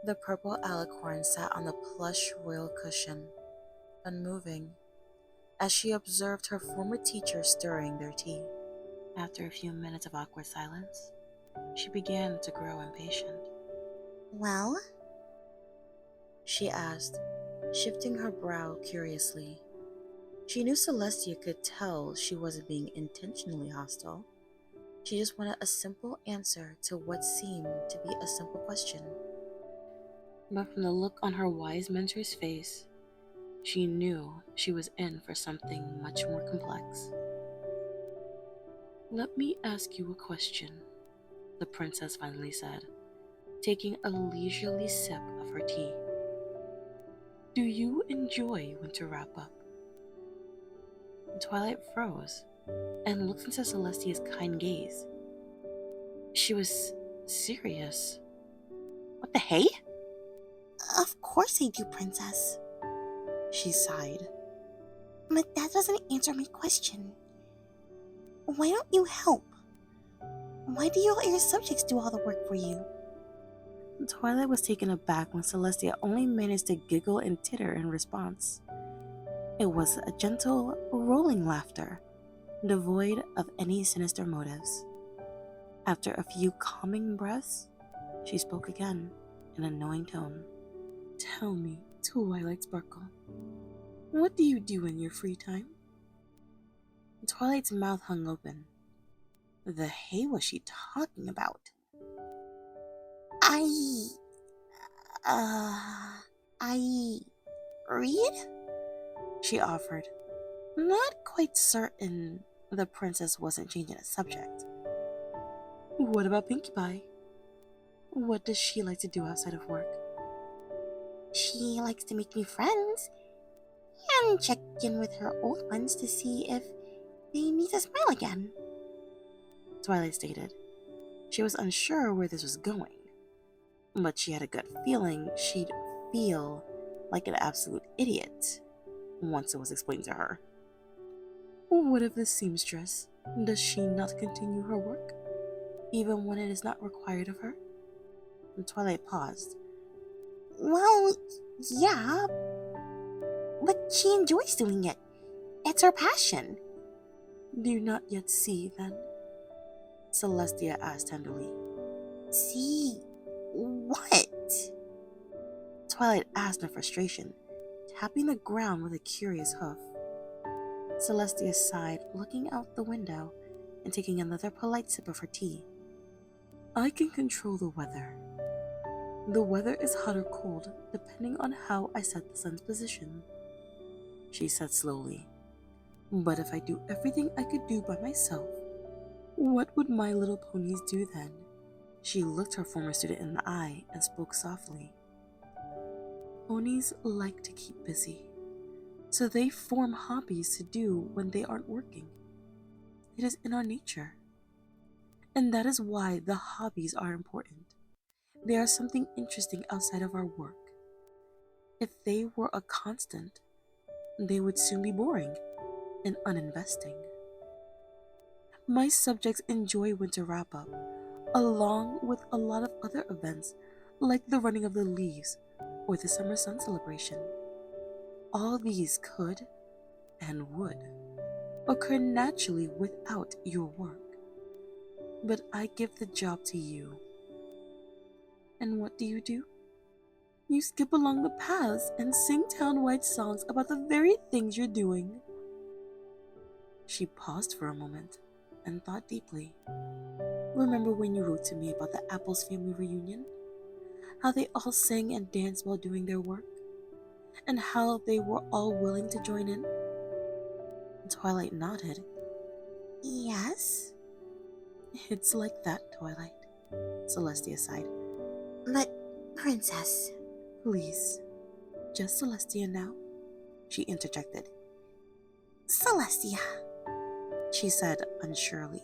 The purple alicorn sat on the plush royal cushion, unmoving, as she observed her former teacher stirring their tea. After a few minutes of awkward silence, she began to grow impatient. Well? She asked, shifting her brow curiously. She knew Celestia could tell she wasn't being intentionally hostile. She just wanted a simple answer to what seemed to be a simple question. But from the look on her wise mentor's face, she knew she was in for something much more complex. "Let me ask you a question," the princess finally said, taking a leisurely sip of her tea. "Do you enjoy winter wrap-up?" Twilight froze and looked into Celestia's kind gaze. She was serious. "What the hey?" Of course I do, princess. She sighed. But that doesn't answer my question. Why don't you help? Why do you let your subjects do all the work for you? Twilight was taken aback when Celestia only managed to giggle and titter in response. It was a gentle, rolling laughter, devoid of any sinister motives. After a few calming breaths, she spoke again in a knowing tone. "Tell me, Twilight Sparkle, what do you do in your free time?" Twilight's mouth hung open. The hay was she talking about? I read? She offered, not quite certain the princess wasn't changing the subject. "What about Pinkie Pie? What does she like to do outside of work?" She likes to make new friends and check in with her old ones to see if they need to smile again. Twilight stated. She was unsure where this was going, but she had a gut feeling she'd feel like an absolute idiot once it was explained to her. "What of the seamstress? Does she not continue her work, even when it is not required of her?" And Twilight paused. Well, yeah, but she enjoys doing it. It's her passion. "Do you not yet see, then?" Celestia asked tenderly. See what? Twilight asked in frustration, tapping the ground with a curious hoof. Celestia sighed, looking out the window and taking another polite sip of her tea. "I can control the weather. The weather is hot or cold, depending on how I set the sun's position," she said slowly. "But if I do everything I could do by myself, what would my little ponies do then?" She looked her former student in the eye and spoke softly. "Ponies like to keep busy, so they form hobbies to do when they aren't working. It is in our nature. And that is why the hobbies are important. They are something interesting outside of our work. If they were a constant, they would soon be boring and uninvesting. My subjects enjoy winter wrap-up, along with a lot of other events like the running of the leaves or the summer sun celebration. All these could and would occur naturally without your work. But I give the job to you. And what do? You skip along the paths and sing town-wide songs about the very things you're doing." She paused for a moment and thought deeply. "Remember when you wrote to me about the Apples family reunion? How they all sang and danced while doing their work? And how they were all willing to join in?" Twilight nodded. Yes? "It's like that, Twilight," Celestia sighed. But, princess... "Please, just Celestia now," she interjected. Celestia, She said unsurely.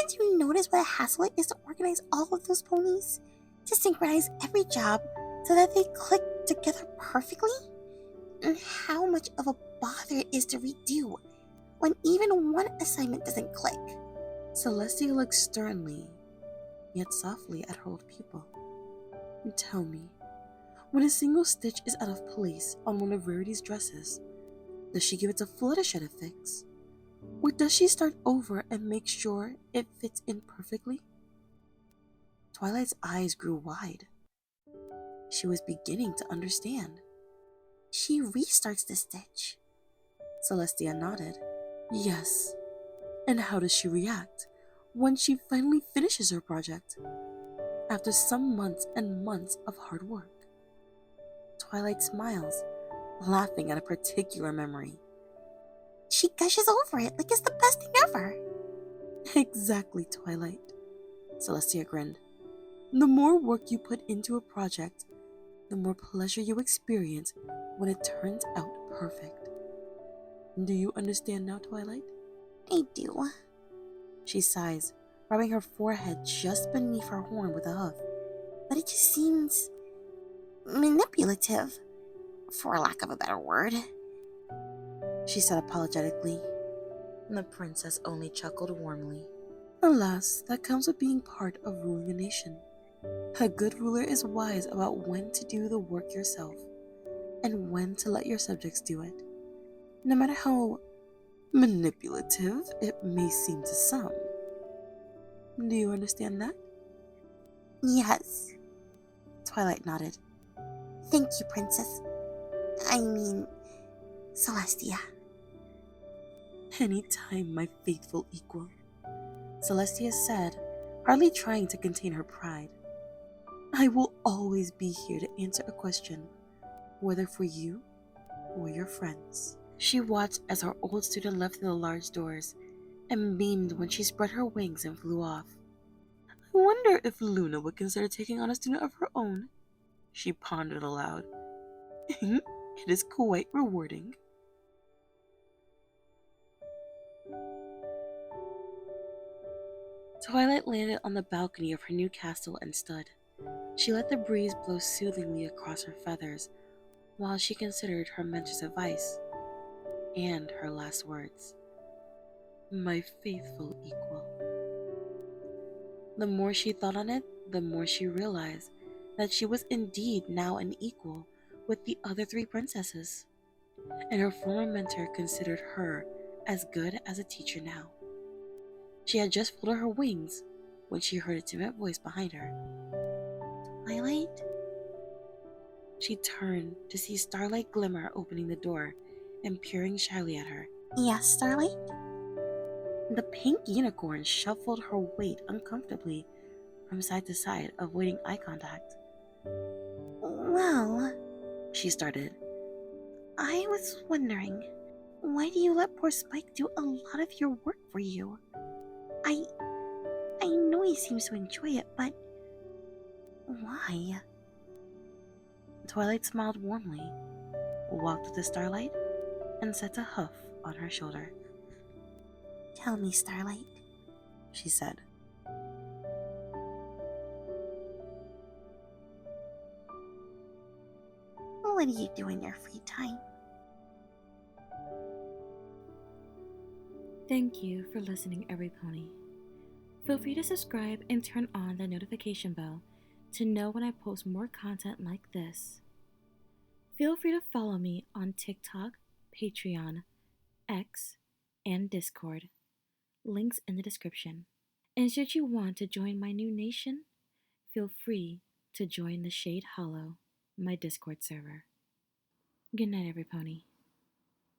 haven't you noticed what a hassle it is to organize all of those ponies? To synchronize every job so that they click together perfectly? And how much of a bother it is to redo when even one assignment doesn't click? Celestia looked sternly, yet softly at her old pupil. Tell me, when a single stitch is out of place on one of Rarity's dresses, does she give it a Fluttershy to fix? Or does she start over and make sure it fits in perfectly? Twilight's eyes grew wide. She was beginning to understand. She restarts the stitch. Celestia nodded. Yes. And how does she react when she finally finishes her project? After some months and months of hard work. Twilight smiles, laughing at a particular memory. She gushes over it like it's the best thing ever. Exactly, Twilight. Celestia grinned. The more work you put into a project, the more pleasure you experience when it turns out perfect. Do you understand now, Twilight? I do. She sighs, rubbing her forehead just beneath her horn with a huff. But it just seems manipulative, for lack of a better word, she said apologetically. The princess only chuckled warmly. Alas, that comes with being part of ruling a nation. A good ruler is wise about when to do the work yourself and when to let your subjects do it, no matter how manipulative it may seem to some. Do you understand that? Yes. Twilight nodded. Thank you, Princess. I mean, Celestia. Anytime, my faithful equal, Celestia said, hardly trying to contain her pride. I will always be here to answer a question, whether for you or your friends. She watched as her old student left the large doors and beamed when she spread her wings and flew off. I wonder if Luna would consider taking on a student of her own, she pondered aloud. It is quite rewarding. Twilight landed on the balcony of her new castle and stood. She let the breeze blow soothingly across her feathers while she considered her mentor's advice and her last words. My faithful equal. The more she thought on it, the more she realized that she was indeed now an equal with the other three princesses, and her former mentor considered her as good as a teacher now. She had just folded her wings when she heard a timid voice behind her. Twilight? She turned to see Starlight Glimmer opening the door and peering shyly at her. Yes, Starlight? The pink unicorn shuffled her weight uncomfortably from side to side, avoiding eye contact. Well, She started. I was wondering, why do you let poor Spike do a lot of your work for you? I know he seems to enjoy it, but why? Twilight smiled warmly, walked up to Starlight, and set a hoof on her shoulder. Tell me, Starlight, she said. What do you do in your free time? Thank you for listening, every pony. Feel free to subscribe and turn on the notification bell to know when I post more content like this. Feel free to follow me on TikTok, Patreon, X, and Discord. Links in the description. And should you want to join my new nation, feel free to join the Shade Hollow, my Discord server. Good night, every pony.